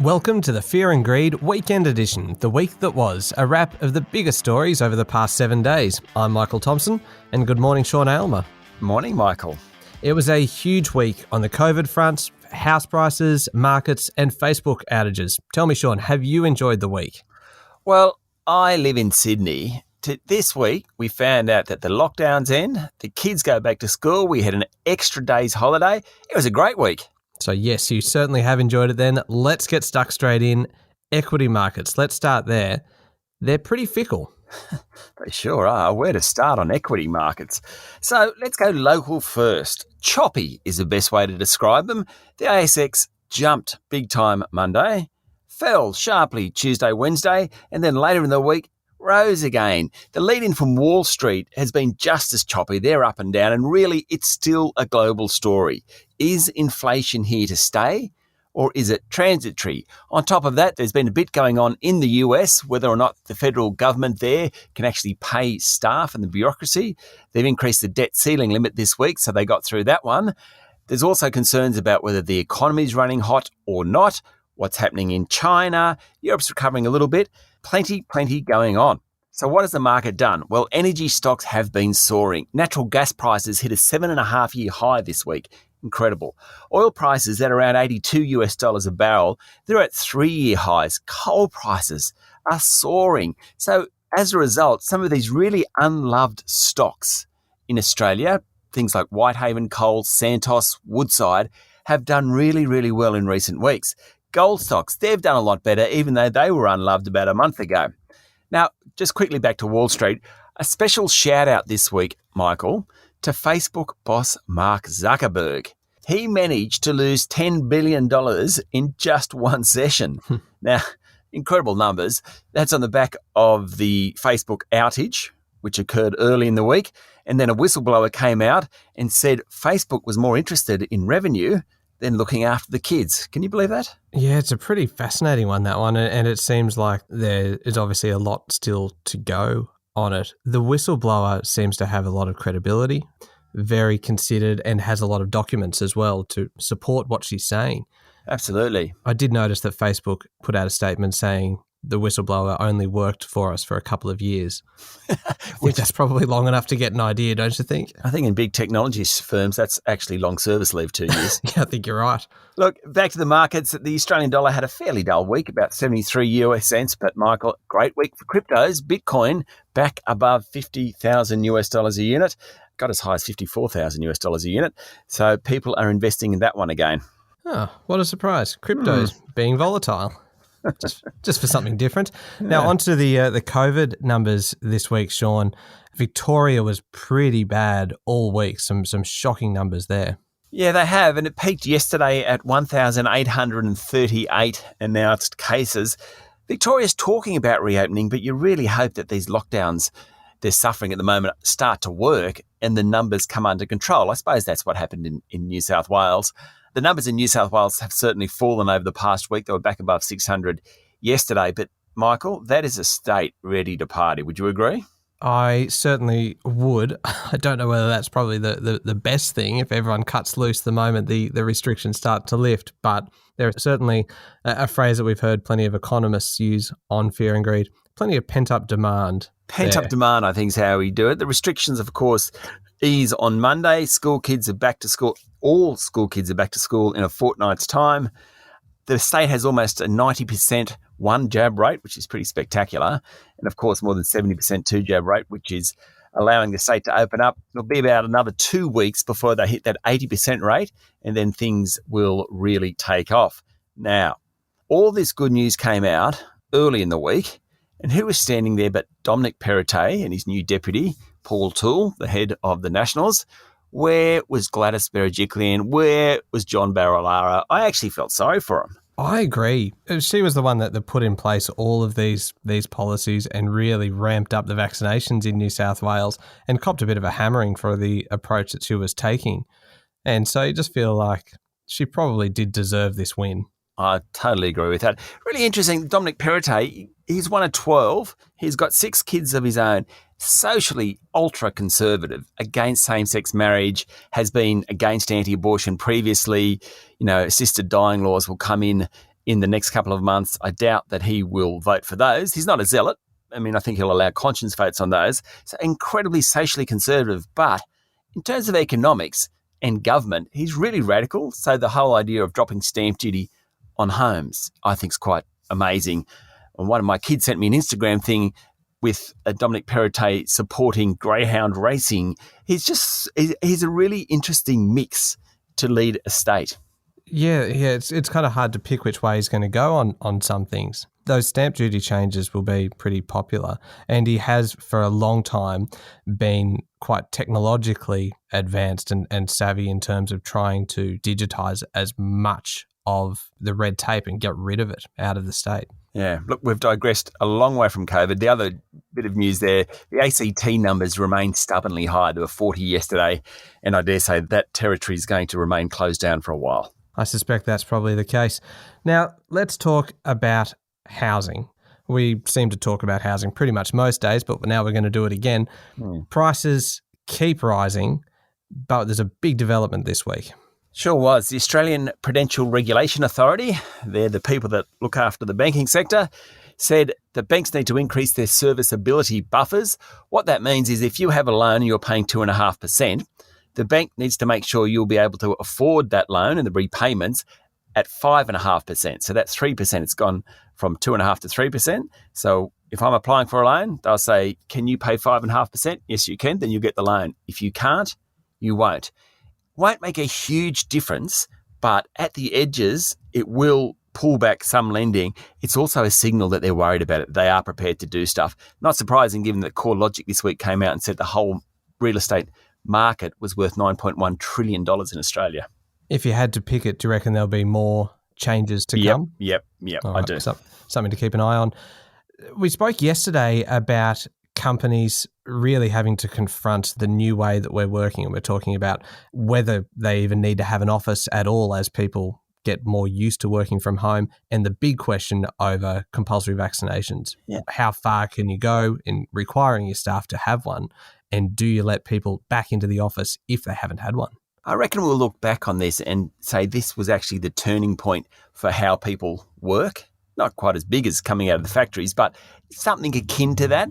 Welcome to the Fear and Greed Weekend Edition, the week that was, a wrap of the biggest stories over the past 7 days. I'm Michael Thompson, and good morning, Sean Aylmer. Morning, Michael. It was a huge week on the COVID front, house prices, markets, and Facebook outages. Tell me, Sean, have you enjoyed the week? Well, I live in Sydney. This week, we found out that the lockdowns end, the kids go back to school, we had an extra day's holiday. It was a great week. So yes, you certainly have enjoyed it then. Let's get stuck straight in. Equity markets, let's start there. They're pretty fickle. They sure are. Where to start on equity markets? So let's go local first. Choppy is the best way to describe them. The ASX jumped big time Monday, fell sharply Tuesday, Wednesday, and then later in the week, rose again. The lead-in from Wall Street has been just as choppy. They're up and down, and really it's still a global story. Is inflation here to stay, or is it transitory? On top of that, there's been a bit going on in the US, whether or not the federal government there can actually pay staff and the bureaucracy. They've increased the debt ceiling limit this week, so they got through that one. There's also concerns about whether the economy is running hot or not, what's happening in China. Europe's recovering a little bit. Plenty going on. So what has the market done? Well, energy stocks have been soaring. Natural gas prices hit a 7.5-year high this week. Incredible. Oil prices at around $82 a barrel. They're at 3-year highs. Coal prices are soaring. So as a result, some of these really unloved stocks in Australia, things like Whitehaven Coal, Santos, Woodside, have done really well in recent weeks. Gold stocks, they've done a lot better, even though they were unloved about a month ago. Now, just quickly back to Wall Street, a special shout out this week, Michael, to Facebook boss Mark Zuckerberg. He managed to lose $10 billion in just one session. Now, incredible numbers. That's on the back of the Facebook outage, which occurred early in the week. And then a whistleblower came out and said Facebook was more interested in revenue than looking after the kids. Can you believe that? Yeah, it's a pretty fascinating one, that one. And it seems like there is obviously a lot still to go on it. The whistleblower seems to have a lot of credibility, very considered, and has a lot of documents as well to support what she's saying. Absolutely. I did notice that Facebook put out a statement saying the whistleblower only worked for us for a couple of years. I think that's probably long enough to get an idea, don't you think? I think in big technology firms, that's actually long service leave, 2 years. Yeah, I think you're right. Look, back to the markets. The Australian dollar had a fairly dull week, about 73 US cents. But, Michael, great week for cryptos. Bitcoin back above 50,000 US dollars a unit. Got as high as 54,000 US dollars a unit. So people are investing in that one again. Oh, what a surprise. Cryptos being volatile. Just for something different. Now, onto the COVID numbers this week, Sean. Victoria was pretty bad all week. Some shocking numbers there. Yeah, they have. And it peaked yesterday at 1,838 announced cases. Victoria's talking about reopening, but you really hope that these lockdowns they're suffering at the moment start to work and the numbers come under control. I suppose that's what happened in New South Wales. The numbers in New South Wales have certainly fallen over the past week. They were back above 600 yesterday. But, Michael, that is a state ready to party. Would you agree? I certainly would. I don't know whether that's probably the best thing if everyone cuts loose the moment the restrictions start to lift. But there's certainly a phrase that we've heard plenty of economists use on fear and greed. Plenty of pent-up demand. Pent-up demand, I think, is how we do it. The restrictions, of course, ease on Monday. School kids are back to school. All school kids are back to school in a fortnight's time. The state has almost a 90% one-jab rate, which is pretty spectacular. And, of course, more than 70% two-jab rate, which is allowing the state to open up. It'll be about another 2 weeks before they hit that 80% rate, and then things will really take off. Now, all this good news came out early in the week, and who was standing there but Dominic Perrottet and his new deputy, Paul Toole, the head of the Nationals. Where was Gladys Berejiklian? Where was John Barilaro? I actually felt sorry for him. I agree. She was the one that put in place all of these policies and really ramped up the vaccinations in New South Wales and copped a bit of a hammering for the approach that she was taking. And so you just feel like she probably did deserve this win. I totally agree with that. Really interesting. Dominic Perrottet, he's one of 12. He's got 6 kids of his own. Socially ultra-conservative, against same-sex marriage, has been against anti-abortion previously. You know, assisted dying laws will come in in the next couple of months. I doubt that he will vote for those. He's not a zealot. I mean, I think he'll allow conscience votes on those. So incredibly socially conservative. But in terms of economics and government, he's really radical. So the whole idea of dropping stamp duty on homes, I think, is quite amazing. And one of my kids sent me an Instagram thing with Dominic Perrottet supporting greyhound racing. He's a really interesting mix to lead a state. Yeah, it's kind of hard to pick which way he's going to go on some things. Those stamp duty changes will be pretty popular, and he has for a long time been quite technologically advanced and savvy in terms of trying to digitise as much of the red tape and get rid of it out of the state. Yeah, look, we've digressed a long way from COVID. The other bit of news there, the ACT numbers remain stubbornly high. There were 40 yesterday, and I dare say that territory is going to remain closed down for a while. I suspect that's probably the case. Now, let's talk about housing. We seem to talk about housing pretty much most days, but now we're going to do it again. Prices keep rising, but there's a big development this week. Sure was. The Australian Prudential Regulation Authority, they're the people that look after the banking sector, said that banks need to increase their serviceability buffers. What that means is if you have a loan and you're paying 2.5%, the bank needs to make sure you'll be able to afford that loan and the repayments at 5.5%. So that's 3%. It's gone from 2.5% to 3%. So if I'm applying for a loan, they'll say, can you pay 5.5%? Yes, you can. Then you'll get the loan. If you can't, you won't. Won't make a huge difference, but at the edges, it will pull back some lending. It's also a signal that they're worried about it. They are prepared to do stuff. Not surprising given that CoreLogic this week came out and said the whole real estate market was worth $9.1 trillion in Australia. If you had to pick it, do you reckon there'll be more changes to come? Yep, I do. Something to keep an eye on. We spoke yesterday about companies really having to confront the new way that we're working, and we're talking about whether they even need to have an office at all as people get more used to working from home, and the big question over compulsory vaccinations. Yeah. How far can you go in requiring your staff to have one, and do you let people back into the office if they haven't had one? I reckon we'll look back on this and say this was actually the turning point for how people work. Not quite as big as coming out of the factories, but something akin to that.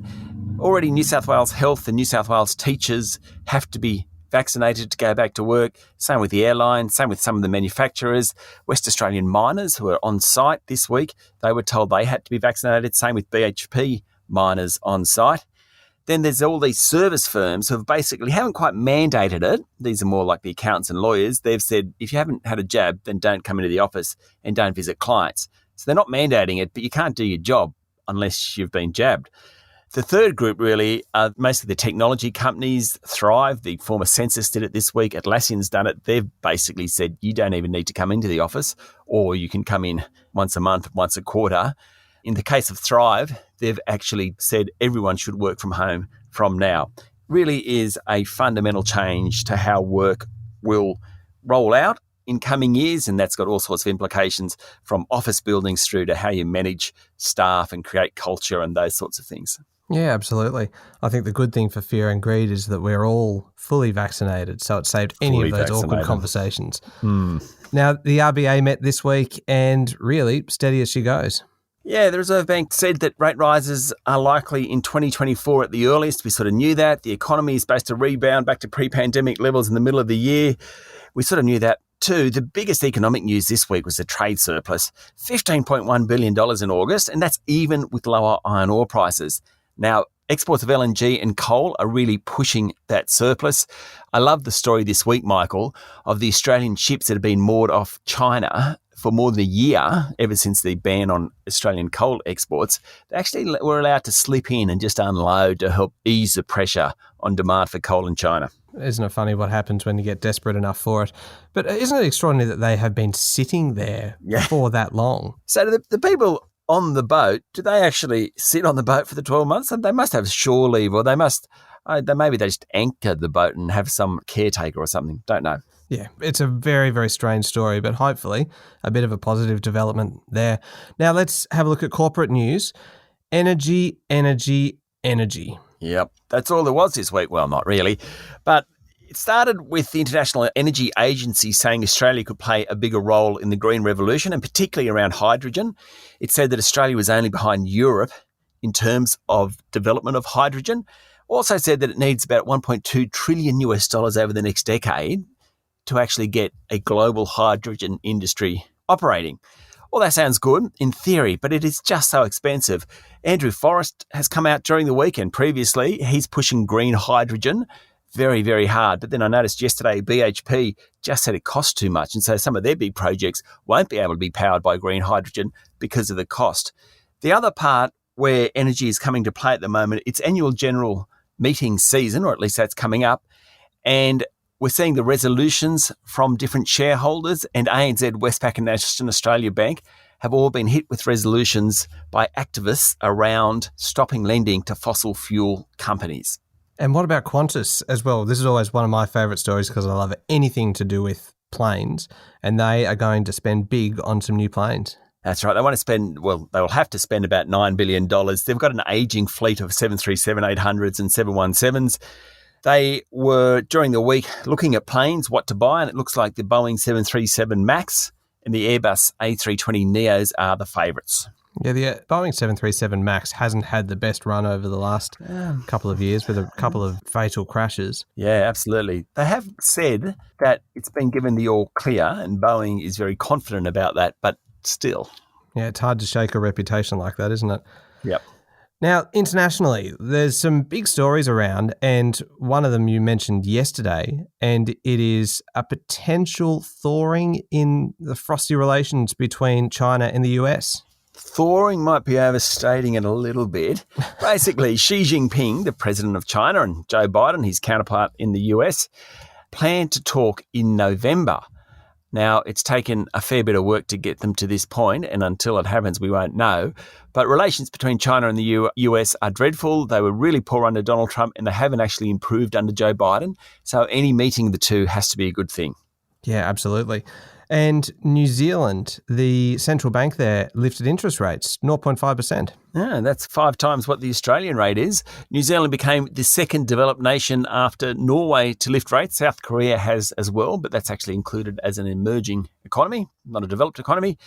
Already New South Wales Health and New South Wales teachers have to be vaccinated to go back to work. Same with the airline, same with some of the manufacturers. West Australian miners who are on site this week, they were told they had to be vaccinated. Same with BHP miners on site. Then there's all these service firms who have basically haven't quite mandated it. These are more like the accountants and lawyers. They've said, if you haven't had a jab, then don't come into the office and don't visit clients. So they're not mandating it, but you can't do your job unless you've been jabbed. The third group really are mostly the technology companies. Thrive, the former census, did it this week. Atlassian's done it. They've basically said you don't even need to come into the office, or you can come in once a month, once a quarter. In the case of Thrive, they've actually said everyone should work from home from now. Really is a fundamental change to how work will roll out in coming years, and that's got all sorts of implications from office buildings through to how you manage staff and create culture and those sorts of things. Yeah, absolutely. I think the good thing for Fear and Greed is that we're all fully vaccinated, so it saved any of those awkward conversations. Now, the RBA met this week and really steady as she goes. Yeah, the Reserve Bank said that rate rises are likely in 2024 at the earliest. We sort of knew that. The economy is supposed to rebound back to pre-pandemic levels in the middle of the year. We sort of knew that too. The biggest economic news this week was the trade surplus, $15.1 billion in August, and that's even with lower iron ore prices. Now, exports of LNG and coal are really pushing that surplus. I love the story this week, Michael, of the Australian ships that have been moored off China for more than a year, ever since the ban on Australian coal exports. They actually were allowed to slip in and just unload to help ease the pressure on demand for coal in China. Isn't it funny what happens when you get desperate enough for it? But isn't it extraordinary that they have been sitting there for that long? So the people on the boat, do they actually sit on the boat for the 12 months? They must have shore leave, or maybe they just anchor the boat and have some caretaker or something. Don't know. Yeah, it's a very, very strange story, but hopefully a bit of a positive development there. Now let's have a look at corporate news. Energy. Yep, that's all there was this week. Well, not really. But It started with the International Energy Agency saying Australia could play a bigger role in the green revolution, and particularly around hydrogen. It said that Australia was only behind Europe in terms of development of hydrogen. Also said that it needs about $1.2 trillion over the next decade to actually get a global hydrogen industry operating. Well, that sounds good in theory, but it is just so expensive. Andrew Forrest has come out during the weekend. Previously, he's pushing green hydrogen very, very hard. But then I noticed yesterday BHP just said it costs too much. And so some of their big projects won't be able to be powered by green hydrogen because of the cost. The other part where energy is coming to play at the moment, it's annual general meeting season, or at least that's coming up. And we're seeing the resolutions from different shareholders, and ANZ, Westpac and National Australia Bank have all been hit with resolutions by activists around stopping lending to fossil fuel companies. And what about Qantas as well? This is always one of my favourite stories because I love anything to do with planes, and they are going to spend big on some new planes. That's right. They want to spend, well, they will have to spend about $9 billion. They've got an ageing fleet of 737-800s and 717s. They were, during the week, looking at planes, what to buy, and it looks like the Boeing 737 MAX and the Airbus A320neos are the favourites. Yeah, the Boeing 737 MAX hasn't had the best run over the last couple of years with a couple of fatal crashes. Yeah, absolutely. They have said that it's been given the all clear, and Boeing is very confident about that, but still. Yeah, it's hard to shake a reputation like that, isn't it? Yep. Now, internationally, there's some big stories around, and one of them you mentioned yesterday, and it is a potential thawing in the frosty relations between China and the US. Thawing might be overstating it a little bit. Basically, Xi Jinping, the president of China, and Joe Biden, his counterpart in the US, plan to talk in November. Now, it's taken a fair bit of work to get them to this point, and until it happens, we won't know. But relations between China and the US are dreadful. They were really poor under Donald Trump, and they haven't actually improved under Joe Biden. So any meeting of the two has to be a good thing. Yeah, absolutely. And New Zealand, the central bank there lifted interest rates, 0.5%. Yeah, that's 5 times what the Australian rate is. New Zealand became the second developed nation after Norway to lift rates. South Korea has as well, but that's actually included as an emerging economy, not a developed economy.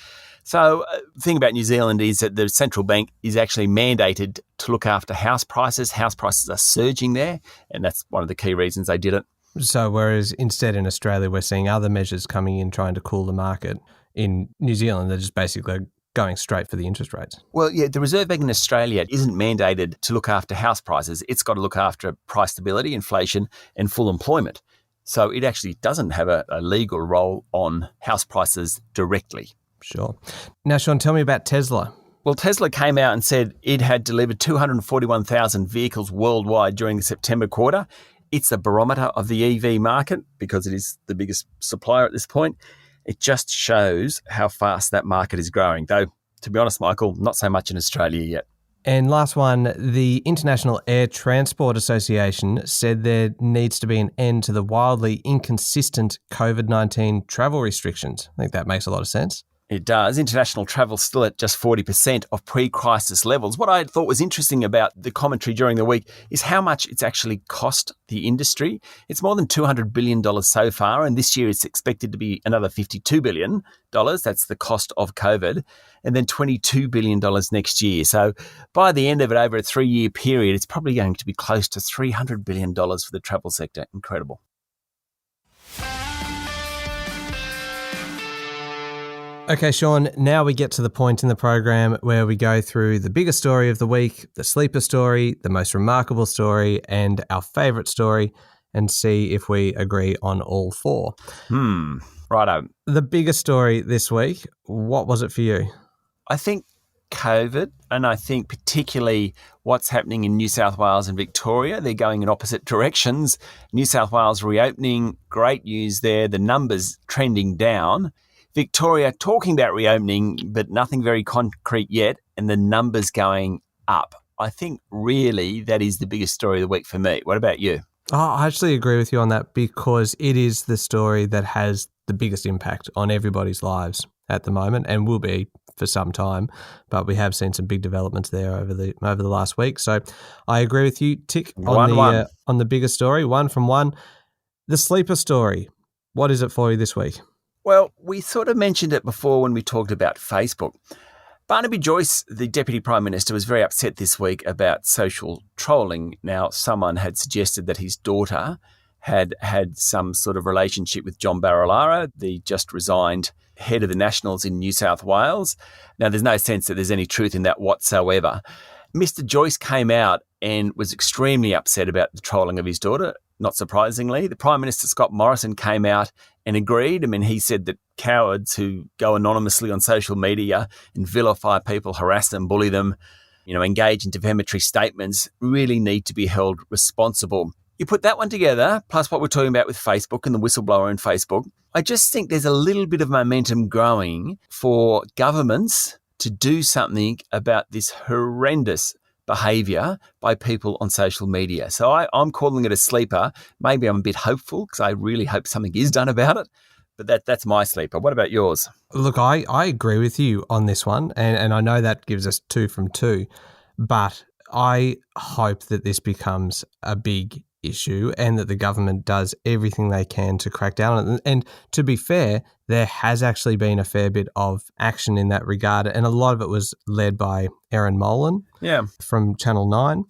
So the thing about New Zealand is that the central bank is actually mandated to look after house prices. House prices are surging there, and that's one of the key reasons they did it. So whereas instead in Australia we're seeing other measures coming in trying to cool the market, in New Zealand they're just basically going straight for the interest rates. Well, yeah, the Reserve Bank in Australia isn't mandated to look after house prices. It's got to look after price stability, inflation and full employment. So it actually doesn't have a legal role on house prices directly. Sure. Now, Sean, tell me about Tesla. Well, Tesla came out and said it had delivered 241,000 vehicles worldwide during the September quarter. It's the barometer of the EV market because it is the biggest supplier at this point. It just shows how fast that market is growing, though, to be honest, Michael, not so much in Australia yet. And last one, the International Air Transport Association said there needs to be an end to the wildly inconsistent COVID-19 travel restrictions. I think that makes a lot of sense. It does. International travel still at just 40% of pre-crisis levels. What I thought was interesting about the commentary during the week is how much it's actually cost the industry. It's more than $200 billion so far, and this year it's expected to be another $52 billion. That's the cost of COVID, and then $22 billion next year. So by the end of it, over a 3-year period, it's probably going to be close to $300 billion for the travel sector. Incredible. Okay, Sean, now we get to the point in the program where we go through the biggest story of the week, the sleeper story, the most remarkable story, and our favourite story, and see if we agree on all 4. Righto. The biggest story this week, what was it for you? I think COVID, and I think particularly what's happening in New South Wales and Victoria. They're going in opposite directions. New South Wales reopening, great news there. The numbers trending down. Victoria talking about reopening, but nothing very concrete yet, and the numbers going up. I think really that is the biggest story of the week for me. What about you? Oh, I actually agree with you on that because it is the story that has the biggest impact on everybody's lives at the moment and will be for some time. But we have seen some big developments there over the last week. So I agree with you. Tick on the biggest story, 1 from 1. The sleeper story. What is it for you this week? Well, we sort of mentioned it before when we talked about Facebook. Barnaby Joyce, the Deputy Prime Minister, was very upset this week about social trolling. Now, someone had suggested that his daughter had had some sort of relationship with John Barilaro, the just resigned head of the Nationals in New South Wales. Now, there's no sense that there's any truth in that whatsoever. Mr. Joyce came out and was extremely upset about the trolling of his daughter, not surprisingly. The Prime Minister, Scott Morrison, came out and agreed. I mean, he said that cowards who go anonymously on social media and vilify people, harass them, bully them, engage in defamatory statements really need to be held responsible. You put that one together, plus what we're talking about with Facebook and the whistleblower in Facebook, I just think there's a little bit of momentum growing for governments to do something about this horrendous behaviour by people on social media. So I'm calling it a sleeper. Maybe I'm a bit hopeful because I really hope something is done about it. But that's my sleeper. What about yours? Look, I agree with you on this one, and I know that gives us 2 from 2, but I hope that this becomes a big issue and that the government does everything they can to crack down on it. And to be fair, there has actually been a fair bit of action in that regard, and a lot of it was led by Erin Molan from Channel 9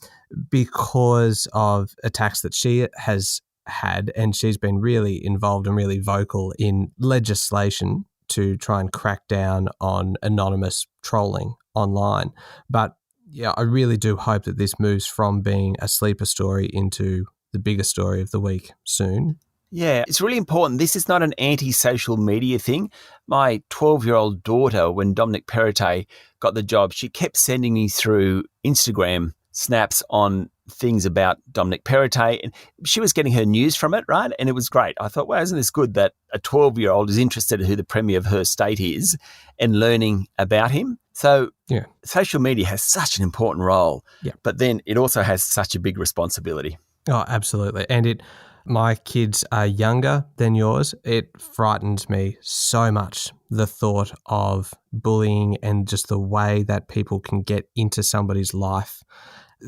because of attacks that she has had, and she's been really involved and really vocal in legislation to try and crack down on anonymous trolling online. But yeah, I really do hope that this moves from being a sleeper story into the bigger story of the week soon. Yeah, it's really important. This is not an anti-social media thing. My 12-year-old daughter, when Dominic Perrottet got the job, she kept sending me through Instagram snaps on things about Dominic Perrottet, and she was getting her news from it, right? And it was great. I thought, wow, isn't this good that a 12-year-old is interested in who the Premier of her state is and learning about him? So social media has such an important role, but then it also has such a big responsibility. Oh, absolutely. And my kids are younger than yours. It frightens me so much, the thought of bullying and just the way that people can get into somebody's life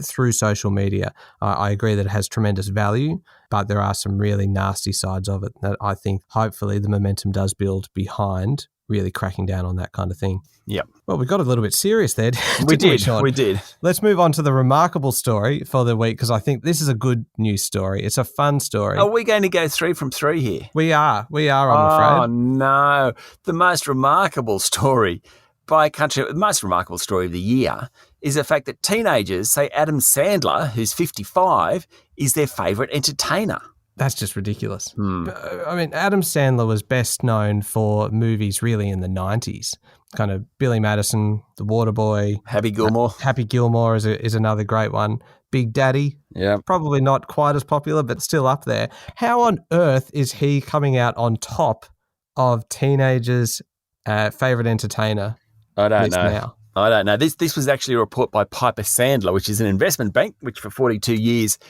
through social media. I agree that it has tremendous value, but there are some really nasty sides of it that I think hopefully the momentum does build behind really cracking down on that kind of thing. Yep. Well, we got a little bit serious there. We did. Let's move on to the remarkable story for the week because I think this is a good news story. It's a fun story. Are we going to go 3 from 3 here? We are, I'm afraid. Oh, no. The most remarkable story by a country, the most remarkable story of the year is the fact that teenagers say Adam Sandler, who's 55, is their favourite entertainer. That's just ridiculous. I mean, Adam Sandler was best known for movies really in the 90s, kind of Billy Madison, The Waterboy. Happy Gilmore. Happy Gilmore is another great one. Big Daddy. Yeah. Probably not quite as popular, but still up there. How on earth is he coming out on top of teenagers' favourite entertainer? I don't know. Now? I don't know. This was actually a report by Piper Sandler, which is an investment bank, which for 42 years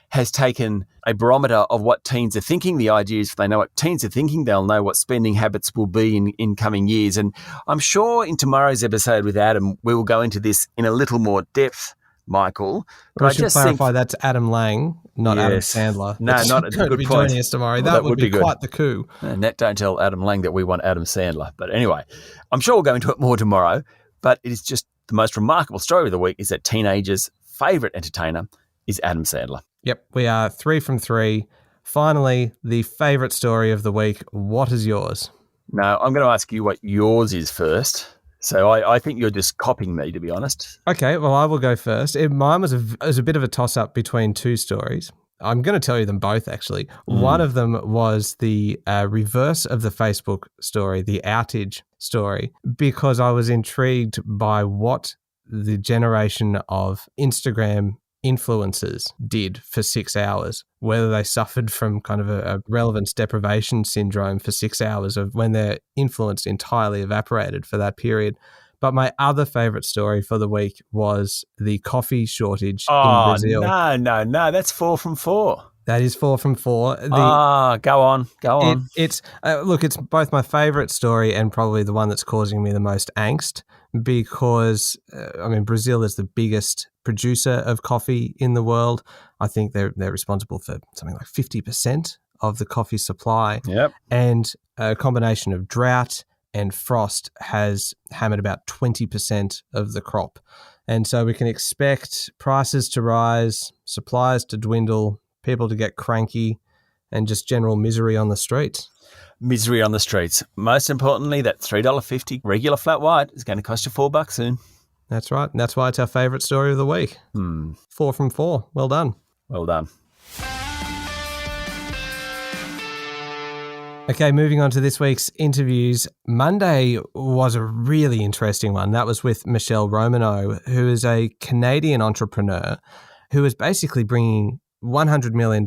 has taken a barometer of what teens are thinking. The idea is if they know what teens are thinking, they'll know what spending habits will be in coming years. And I'm sure in tomorrow's episode with Adam, we will go into this in a little more depth, Michael. But I should clarify that's Adam Lang, not Adam Sandler. No, not a good be point. Joining us tomorrow. Well, that would be quite the coup. And don't tell Adam Lang that we want Adam Sandler. But anyway, I'm sure we'll go into it more tomorrow. But it is just the most remarkable story of the week is that teenagers' favourite entertainer is Adam Sandler. Yep, we are 3 from 3. Finally, the favourite story of the week. What is yours? No, I'm going to ask you what yours is first. So I think you're just copying me, to be honest. Okay, well, I will go first. Mine was a bit of a toss-up between 2 stories. I'm going to tell you them both, actually. One of them was the reverse of the Facebook story, the outage story, because I was intrigued by what the generation of Instagram influencers did for 6 hours, whether they suffered from kind of a relevance deprivation syndrome for 6 hours of when their influence entirely evaporated for that period. But my other favourite story for the week was the coffee shortage in Brazil. No, that's 4 from 4. That is 4 from 4. Go on. It's both my favourite story and probably the one that's causing me the most angst because, Brazil is the biggest producer of coffee in the world. I think they're responsible for something like 50% of the coffee supply. Yep. And a combination of drought and frost has hammered about 20% of the crop. And so we can expect prices to rise, supplies to dwindle, people to get cranky, and just general misery on the streets. Misery on the streets. Most importantly, that $3.50 regular flat white is going to cost you $4 soon. That's right. And that's why it's our favourite story of the week. 4 from 4. Well done. Well done. Okay, moving on to this week's interviews. Monday was a really interesting one. That was with Michelle Romanow, who is a Canadian entrepreneur who is basically bringing $100 million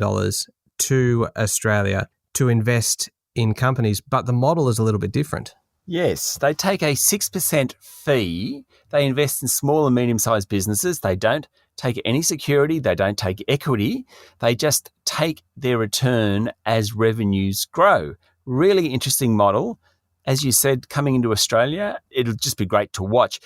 to Australia to invest in companies, but the model is a little bit different. Yes, they take a 6% fee. They invest in small and medium-sized businesses. They don't take any security. They don't take equity. They just take their return as revenues grow. Really interesting model. As you said, coming into Australia, it'll just be great to watch.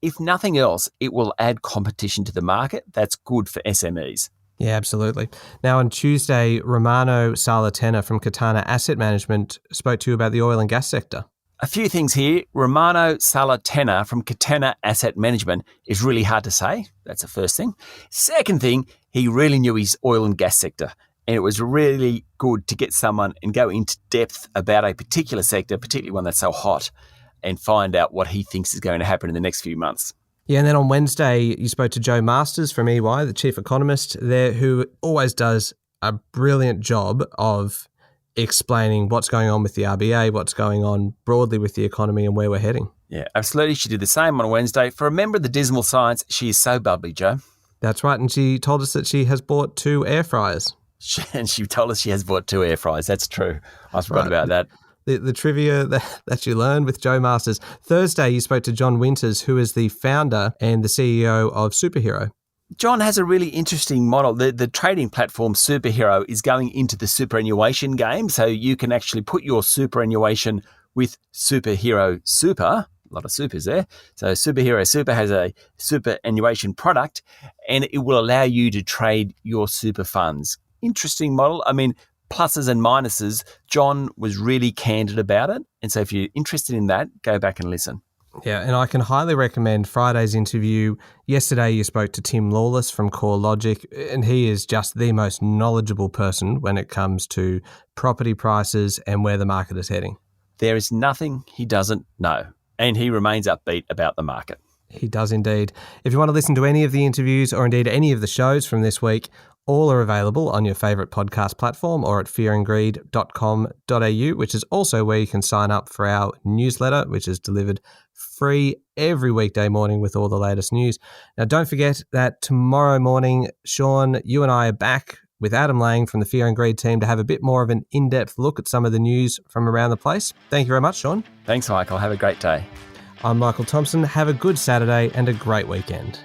If nothing else, it will add competition to the market. That's good for SMEs. Yeah, absolutely. Now, on Tuesday, Romano Salatena from Katana Asset Management spoke to you about the oil and gas sector. A few things here. Romano Salatena from Katana Asset Management is really hard to say. That's the first thing. Second thing, he really knew his oil and gas sector. And it was really good to get someone and go into depth about a particular sector, particularly one that's so hot, and find out what he thinks is going to happen in the next few months. Yeah, and then on Wednesday, you spoke to Joe Masters from EY, the chief economist there, who always does a brilliant job of explaining what's going on with the RBA, what's going on broadly with the economy and where we're heading. Yeah, absolutely. She did the same on Wednesday. For a member of the Dismal Science, she is so bubbly, Joe. That's right, and she told us that she has bought 2 air fryers. And she told us she has bought 2 air fryers. That's true. I forgot about that. The trivia that you learned with Joe Masters. Thursday, you spoke to John Winters, who is the founder and the CEO of Superhero. John has a really interesting model. The trading platform Superhero is going into the superannuation game, so you can actually put your superannuation with Superhero Super. A lot of supers there. So Superhero Super has a superannuation product, and it will allow you to trade your super funds. Interesting model. I mean, pluses and minuses. John was really candid about it. And so if you're interested in that, go back and listen. Yeah, and I can highly recommend Friday's interview. Yesterday you spoke to Tim Lawless from CoreLogic, and he is just the most knowledgeable person when it comes to property prices and where the market is heading. There is nothing he doesn't know, and he remains upbeat about the market. He does indeed. If you want to listen to any of the interviews or indeed any of the shows from this week, all are available on your favourite podcast platform or at fearandgreed.com.au, which is also where you can sign up for our newsletter, which is delivered free every weekday morning with all the latest news. Now, don't forget that tomorrow morning, Sean, you and I are back with Adam Lang from the Fear and Greed team to have a bit more of an in-depth look at some of the news from around the place. Thank you very much, Sean. Thanks, Michael. Have a great day. I'm Michael Thompson. Have a good Saturday and a great weekend.